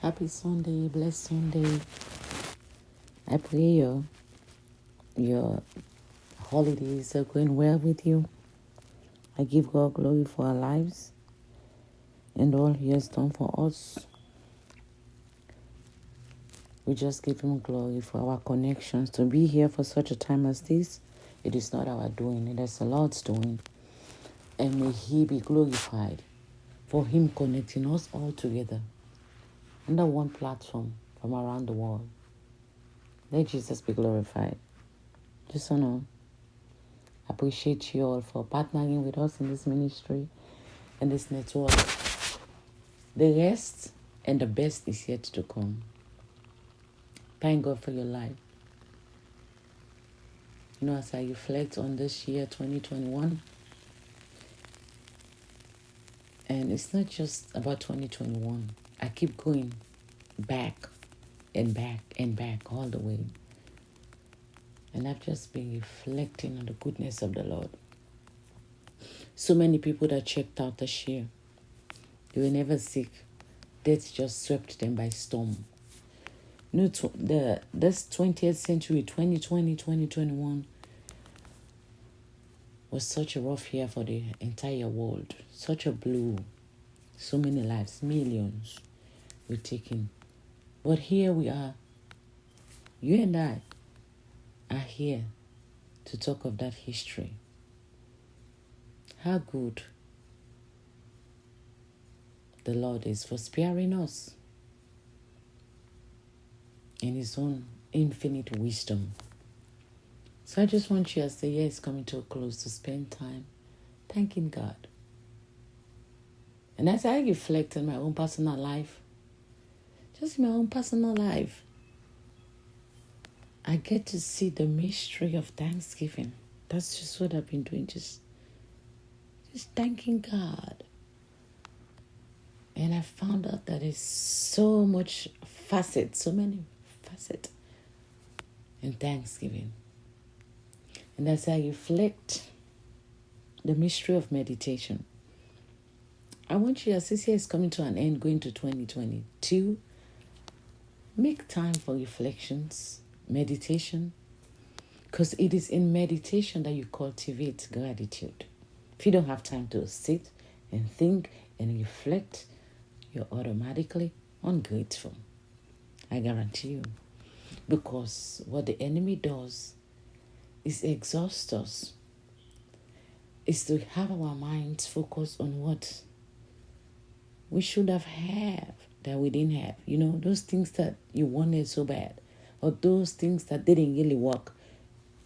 Happy Sunday, blessed Sunday. I pray your holidays are going well with you. I give God glory for our lives and all He has done for us. We just give Him glory for our connections. To be here for such a time as this, it is not our doing, it is the Lord's doing. And may He be glorified for Him connecting us all together under one platform from around the world. Let Jesus be glorified. Just want to appreciate you all for partnering with us in this ministry and this network. The rest and the best is yet to come. Thank God for your life. As I reflect on this year, 2021, and it's not just about 2021. I keep going back and back and back all the way. And I've just been reflecting on the goodness of the Lord. So many people that checked out this year, they were never sick. Death just swept them by storm. This 20th century, 2020, 2021, was such a rough year for the entire world. Such a blow. So many lives, millions were taken. But here we are. You and I are here to talk of that history. How good the Lord is for sparing us in His own infinite wisdom. So I just want you, as the year is coming to a close, to spend time thanking God. And as I reflect on my own personal life, just in my own personal life, I get to see the mystery of Thanksgiving. That's just what I've been doing, just thanking God. And I found out that there's so many facets in Thanksgiving. And as I reflect the mystery of meditation, I want you, as this year is coming to an end, going to 2022, make time for reflections, meditation, because it is in meditation that you cultivate gratitude. If you don't have time to sit and think and reflect, you're automatically ungrateful. I guarantee you. Because what the enemy does is exhaust us. Is to have our minds focused on what we should have had that we didn't have. Those things that you wanted so bad, or those things that didn't really work.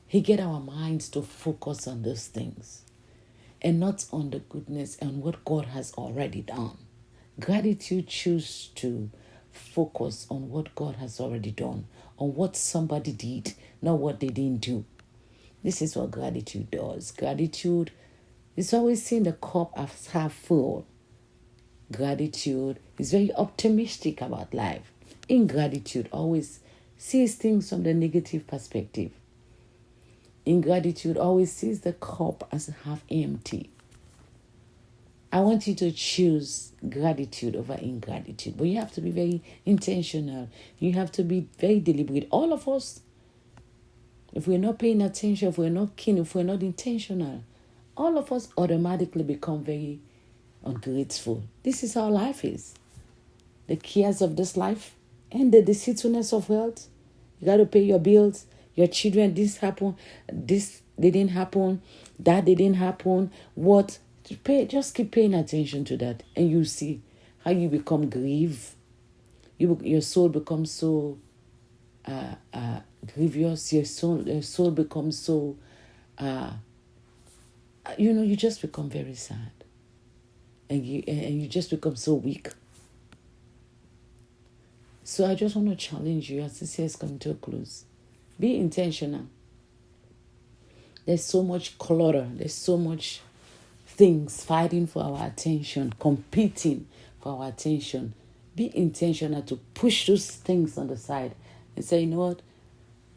He get our minds to focus on those things and not on the goodness and what God has already done. Gratitude chooses to focus on what God has already done, on what somebody did, not what they didn't do. This is what gratitude does. Gratitude is always seeing the cup as half full. Gratitude is very optimistic about life. Ingratitude always sees things from the negative perspective. Ingratitude always sees the cup as half empty. I want you to choose gratitude over ingratitude. But you have to be very intentional. You have to be very deliberate. All of us, if we're not paying attention, if we're not keen, if we're not intentional, all of us automatically become very ungrateful. This is how life is. The cares of this life and the deceitfulness of wealth. You got to pay your bills. Your children, this happened. This didn't happen. That didn't happen. What? Just keep paying attention to that, and you see how you become grieved. Your soul becomes so grievous. Your soul becomes so. You just become very sad, and you just become so weak. So I just want to challenge you as this year is coming to a close. Be intentional. There's so much clutter. There's so much things fighting for our attention, competing for our attention. Be intentional to push those things on the side and say, you know what?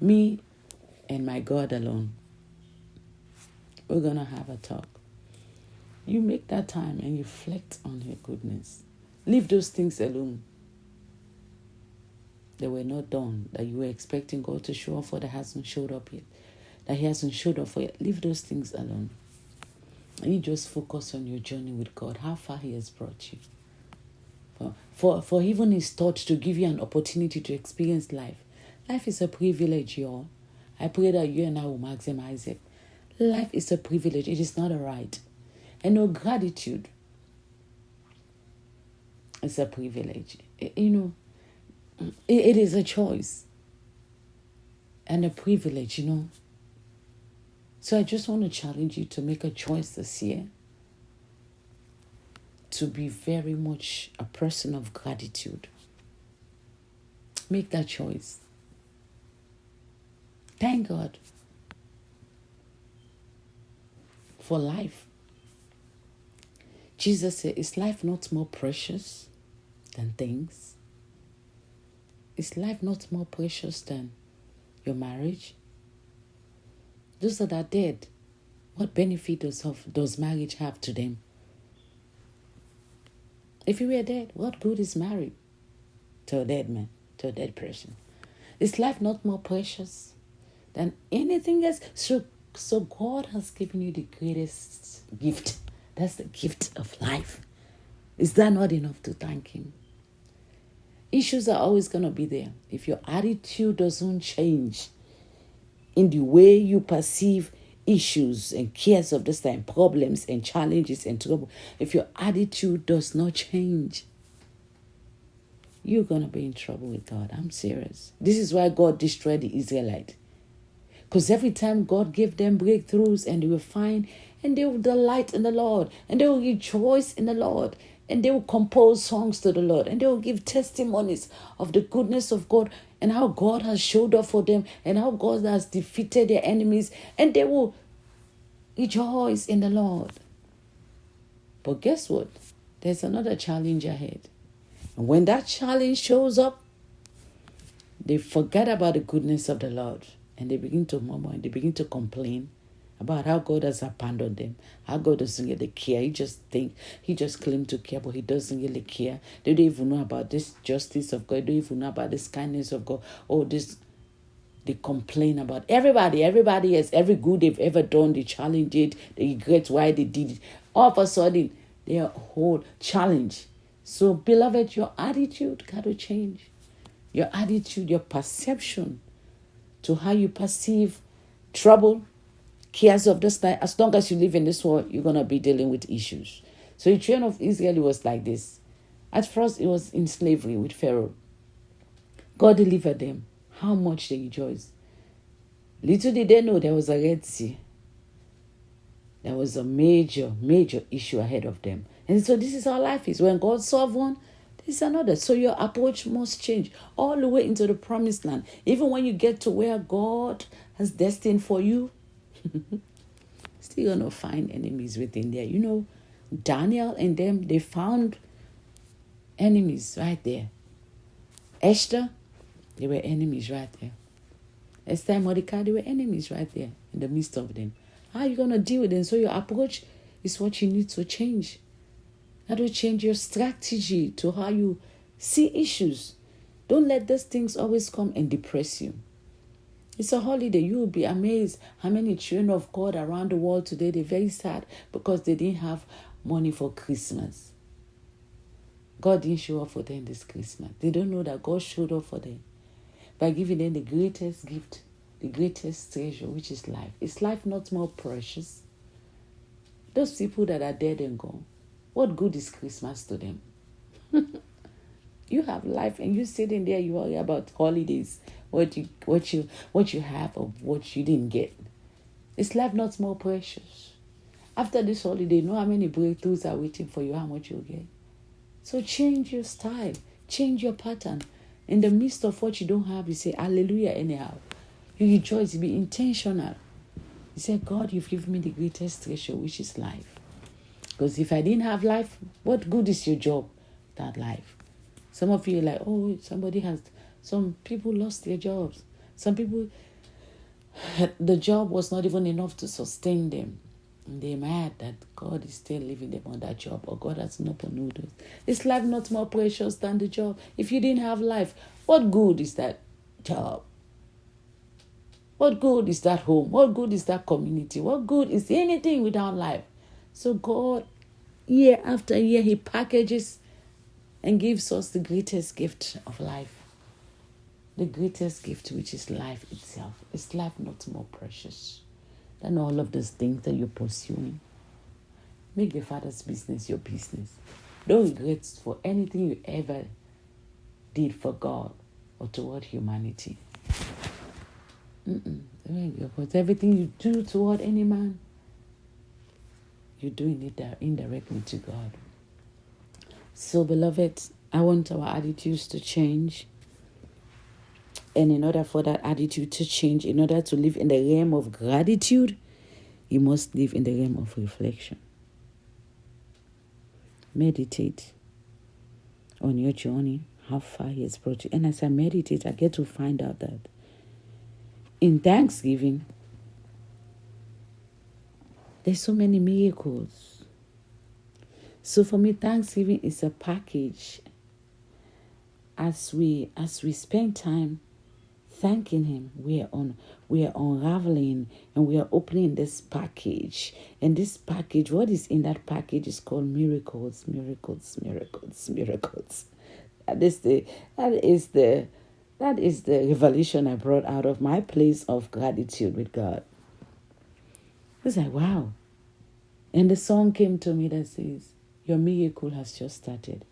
Me and my God alone, we're going to have a talk. You make that time and reflect on your goodness. Leave those things alone. They were not done. That you were expecting God to show up for that hasn't showed up yet. That He hasn't showed up for yet. Leave those things alone. And you just focus on your journey with God. How far He has brought you. For even His thought to give you an opportunity to experience life. Life is a privilege, y'all. I pray that you and I will maximize it. Life is a privilege. It is not a right. And no, gratitude is a privilege. It is a choice and a privilege, So I just want to challenge you to make a choice this year to be very much a person of gratitude. Make that choice. Thank God for life. Jesus said, is life not more precious than things? Is life not more precious than your marriage? Those that are dead, what benefit does marriage have to them? If you were dead, what good is married to a dead man, to a dead person? Is life not more precious than anything else? So God has given you the greatest gift. That's the gift of life. Is that not enough to thank Him? Issues are always going to be there. If your attitude doesn't change in the way you perceive issues and cares of this time, problems and challenges and trouble, if your attitude does not change, you're going to be in trouble with God. I'm serious. This is why God destroyed the Israelites. Because every time God gave them breakthroughs and they were fine, and they will delight in the Lord, and they will rejoice in the Lord, and they will compose songs to the Lord, and they will give testimonies of the goodness of God and how God has showed up for them and how God has defeated their enemies, and they will rejoice in the Lord. But guess what? There's another challenge ahead. And when that challenge shows up, they forget about the goodness of the Lord, and they begin to murmur and they begin to complain about how God has abandoned them, how God doesn't really care. He just claims to care, but He doesn't really care. They don't even know about this justice of God. They don't even know about this kindness of God. They complain about everybody has every good they've ever done. They challenge it. They regret why they did it. All of a sudden, their whole challenge. So, beloved, your attitude got to change. Your attitude, your perception to how you perceive trouble, cares of this time. As long as you live in this world, you're going to be dealing with issues. So the children of Israel was like this. At first, it was in slavery with Pharaoh. God delivered them. How much they rejoiced. Little did they know there was a Red Sea. There was a major, major issue ahead of them. And so this is how life is. When God solves one, this is another. So your approach must change all the way into the promised land. Even when you get to where God has destined for you, still going to find enemies within there. Daniel and them, they found enemies right there. Esther, they were enemies right there. Esther and Mordecai, they were enemies right there in the midst of them. How are you going to deal with them? So your approach is what you need to change. How to change your strategy to how you see issues. Don't let those things always come and depress you. It's a holiday. You will be amazed how many children of God around the world today, they're very sad because they didn't have money for Christmas. God didn't show up for them this Christmas. They don't know that God showed up for them by giving them the greatest gift, the greatest treasure, which is life. Is life not more precious? Those people that are dead and gone, what good is Christmas to them? You have life and you sitting there, you worry about holidays, what you have or what you didn't get. Is life not more precious? After this holiday, know how many breakthroughs are waiting for you, how much you'll get. So change your style, change your pattern. In the midst of what you don't have, you say, hallelujah anyhow. You rejoice, you be intentional. You say, God, you've given me the greatest treasure, which is life. Because if I didn't have life, what good is your job without life? Some of you are like, some people lost their jobs. Some people, the job was not even enough to sustain them. And they're mad that God is still leaving them on that job, or God has not opened doors. Is life not more precious than the job? If you didn't have life, What good is that job? What good is that home? What good is that community? What good is anything without life? So God, year after year, He packages and gives us the greatest gift of life. The greatest gift, which is life itself. Is life not more precious than all of those things that you're pursuing? Make the Father's business your business. Don't regret for anything you ever did for God or toward humanity. Because everything you do toward any man, you're doing it indirectly to God. So, beloved, I want our attitudes to change. And in order for that attitude to change, in order to live in the realm of gratitude, you must live in the realm of reflection. Meditate on your journey, how far He has brought you. And as I meditate, I get to find out that in Thanksgiving, there's so many miracles. So for me, Thanksgiving is a package. As we spend time thanking Him, we are unraveling and we are opening this package. And this package, what is in that package is called miracles, miracles, miracles, miracles. That is the revelation I brought out of my place of gratitude with God. It's like, wow. And the song came to me that says, your miracle has just started.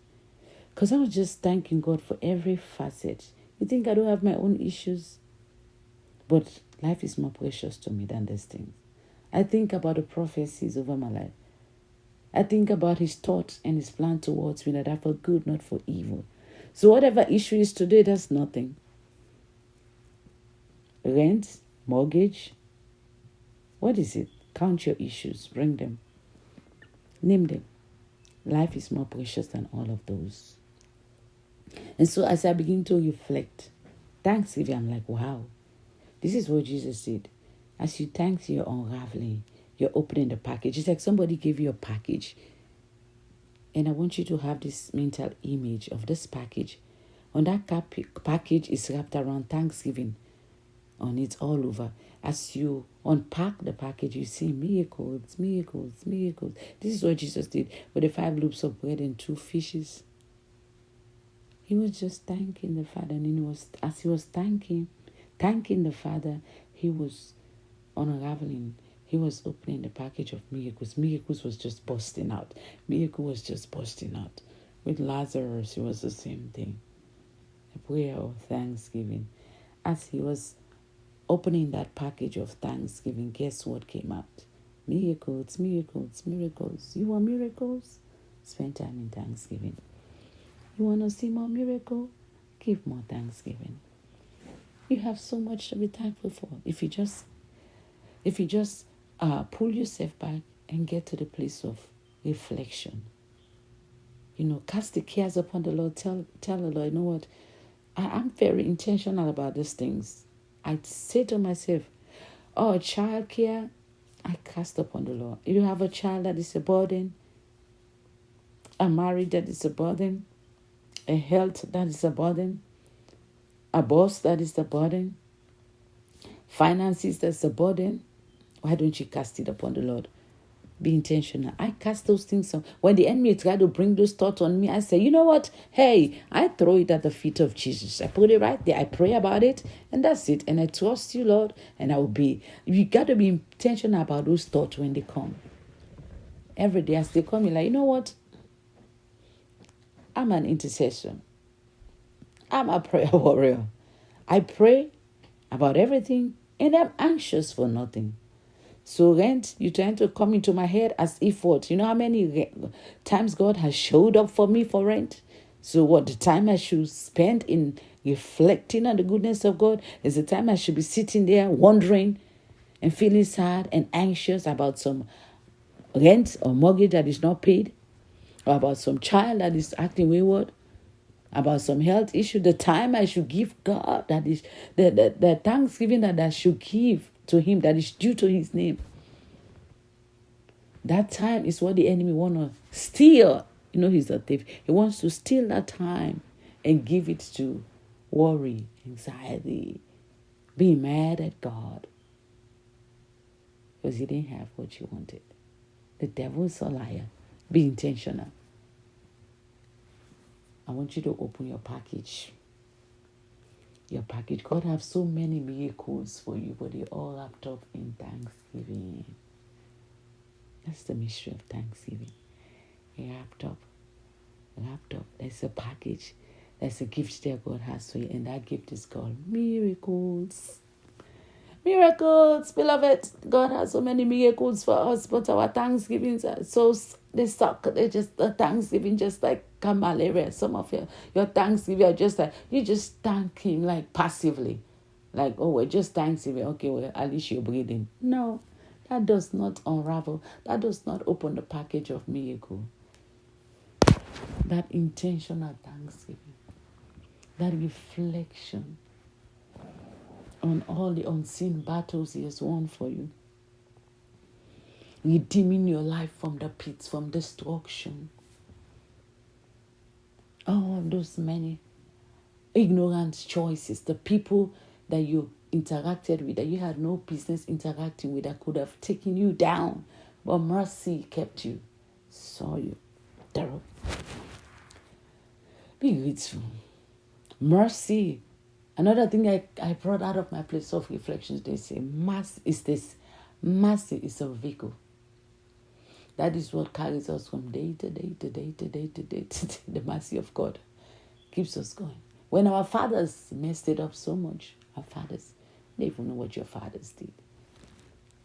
Because I was just thanking God for every facet. You think I don't have my own issues? But life is more precious to me than these things. I think about the prophecies over my life. I think about His thoughts and His plan towards me that are for good, not for evil. So whatever issue is today, that's nothing. Rent, mortgage, what is it? Count your issues, bring them. Name them. Life is more precious than all of those. And so as I begin to reflect, Thanksgiving, I'm like, wow, this is what Jesus did. As you thank, you're unraveling, you're opening the package. It's like somebody gave you a package. And I want you to have this mental image of this package. On that package is wrapped around Thanksgiving. On it all over. As you unpack the package, you see miracles, miracles, miracles. This is what Jesus did with the 5 loaves of bread and 2 fishes. He was just thanking the Father. And as he was thanking the Father, he was unraveling. He was opening the package of miracles. Miracles was just busting out. Miracle was just busting out. With Lazarus, it was the same thing. A prayer of thanksgiving. As he was opening that package of thanksgiving, guess what came out? Miracles, miracles, miracles. You want miracles? Spend time in thanksgiving. You want to see more miracle? Give more thanksgiving. You have so much to be thankful for. If you just pull yourself back and get to the place of reflection. Cast the cares upon the Lord. Tell the Lord, you know what? I'm very intentional about these things. I say to myself, child care, I cast upon the Lord. If you have a child that is a burden, a marriage that is a burden, a health that is a burden, a boss that is a burden, finances that's a burden, why don't you cast it upon the Lord? Be intentional. I cast those things on. When the enemy try to bring those thoughts on me, I say, you know what? Hey, I throw it at the feet of Jesus. I put it right there. I pray about it, and that's it. And I trust you, Lord, and you got to be intentional about those thoughts when they come. Every day as they come, you're like, you know what? I'm an intercessor. I'm a prayer warrior. I pray about everything, and I'm anxious for nothing. So rent, you trying to come into my head as if what? You know how many times God has showed up for me for rent? So what? The time I should spend in reflecting on the goodness of God is the time I should be sitting there wondering and feeling sad and anxious about some rent or mortgage that is not paid, or about some child that is acting wayward, about some health issue. The time I should give God, that is the thanksgiving that I should give to Him, that is due to His name. That time is what the enemy want to steal. He's a thief. He wants to steal that time and give it to worry, anxiety, being mad at God because you didn't have what you wanted. The devil is a liar. Be intentional. I want you to open your package. Your package. God has so many miracles for you, but they all wrapped up in thanksgiving. That's the mystery of thanksgiving. Wrapped up. There's a package. There's a gift that God has for you, and that gift is called miracles. Miracles, beloved. God has so many miracles for us, but our thanksgivings are so, they suck. They just, the thanksgiving just like malaria. Some of your thanksgiving are just like, you just thank Him like passively. Like, oh, we're just thanksgiving. Okay, well, at least you're breathing. No, that does not unravel. That does not open the package of miracle. That intentional thanksgiving. That reflection on all the unseen battles He has won for you. Redeeming your life from the pits, from destruction. All those many ignorant choices, the people that you interacted with, that you had no business interacting with, that could have taken you down, but mercy kept you, saw you. Terrible. Be grateful. Mercy. Another thing I brought out of my place of reflections, they say, mercy is a vehicle. That is what carries us from day to day to day to day to day to day. The mercy of God keeps us going. When our fathers messed it up so much, our fathers, they don't even know what your fathers did.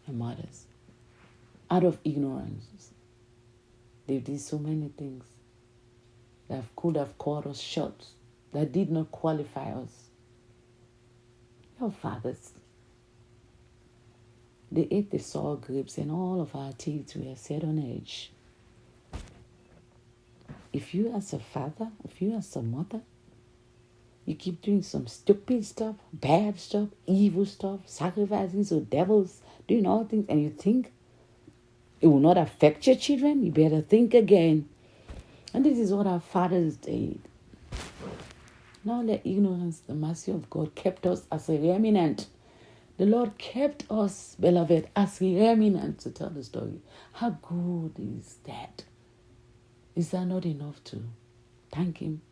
And mothers, out of ignorance, they did so many things that could have caught us short, that did not qualify us. Your fathers, they ate the sour grapes and all of our teeth were set on edge. If you as a father, if you as a mother, you keep doing some stupid stuff, bad stuff, evil stuff, sacrificing to devils, doing all things, and you think it will not affect your children, you better think again. And this is what our fathers did. Now the ignorance, the mercy of God kept us as a remnant. The Lord kept us, beloved, as a remnant to tell the story. How good is that? Is that not enough to thank Him?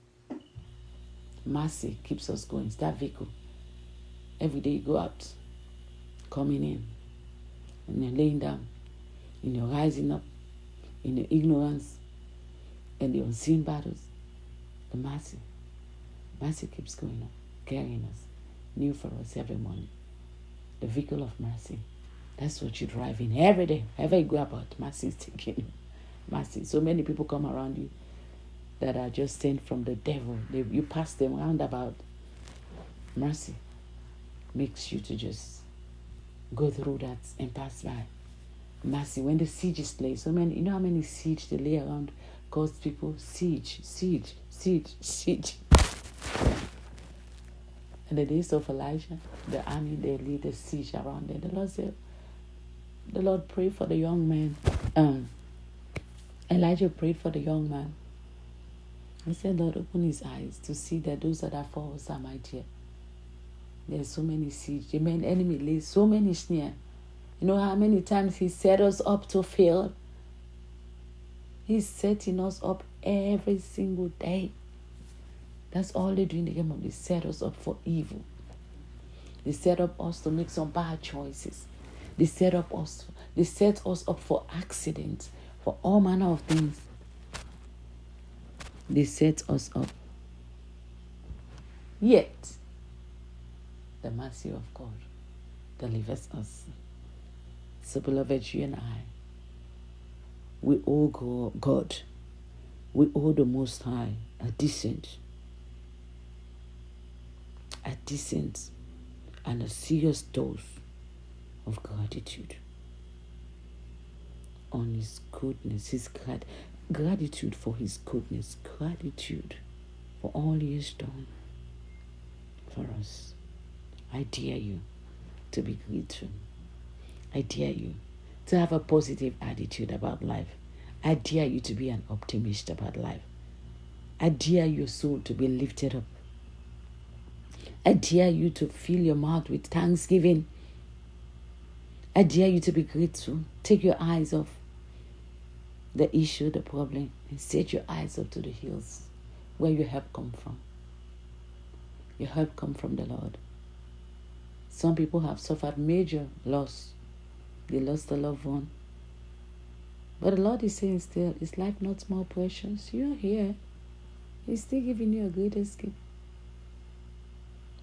Mercy keeps us going. It's that vehicle. Every day you go out, coming in, and you're laying down, and you're rising up in your ignorance and the unseen battles. The mercy. Mercy keeps going up, carrying us, new for us every morning. The vehicle of mercy. That's what you drive in every day. Wherever you go about, mercy is taking you. Mercy. So many people come around you that are just sent from the devil. You pass them roundabout. Mercy makes you to just go through that and pass by. Mercy. When the siege is laid, so many, you know how many siege they lay around cause people siege. In the days of Elijah, the army, they lead a siege around there. The Lord said, the Lord prayed for the young man. Elijah prayed for the young man. He said, Lord, open his eyes to see that those that are for us are mightier. There's so many siege. The enemy lays so many snares. You know how many times he set us up to fail? He's setting us up every single day. That's all they do in the game of. They set us up for evil. They set up us to make some bad choices. They set us up for accidents, for all manner of things. They set us up. Yet, the mercy of God delivers us. So, beloved, you and I, we owe God, we owe the Most High a decent and a serious dose of gratitude on His goodness, gratitude for His goodness, gratitude for all He has done for us. I dare you to be grateful. I dare you to have a positive attitude about life. I dare you to be an optimist about life. I dare your soul to be lifted up. I dare you to fill your mouth with thanksgiving. I dare you to be grateful. Take your eyes off the issue, the problem, and set your eyes up to the hills where your help come from. Your help come from the Lord. Some people have suffered major loss. They lost a loved one. But the Lord is saying still, is life not more precious? You're here. He's still giving you a great escape.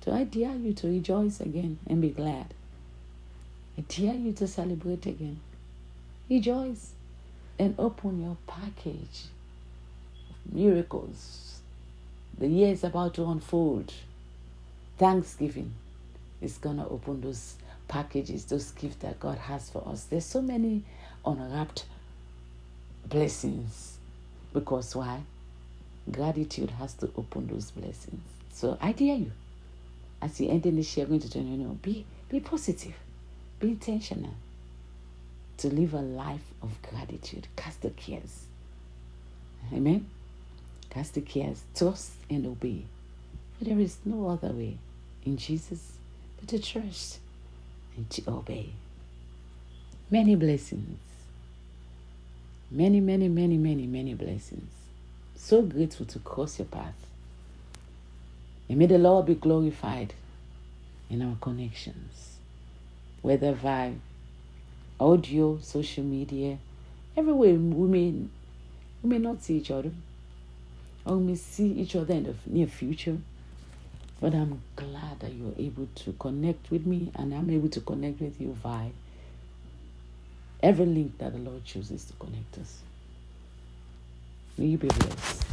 So I dare you to rejoice again and be glad. I dare you to celebrate again. Rejoice and open your package of miracles. The year is about to unfold. Thanksgiving is going to open those packages, those gifts that God has for us. There's so many unwrapped blessings. Because why? Gratitude has to open those blessings. So I dare you, as you end this year going to 2021, be positive. Be intentional to live a life of gratitude. Cast the cares. Amen? Cast the cares. Trust and obey. For there is no other way in Jesus but to trust and to obey. Many blessings. Many, many, many, many, many blessings. So grateful to cross your path. And may the Lord be glorified in our connections, whether via audio, social media, everywhere we may not see each other, or we may see each other in the near future. But I'm glad that you're able to connect with me, and I'm able to connect with you via every link that the Lord chooses to connect us. May you be blessed.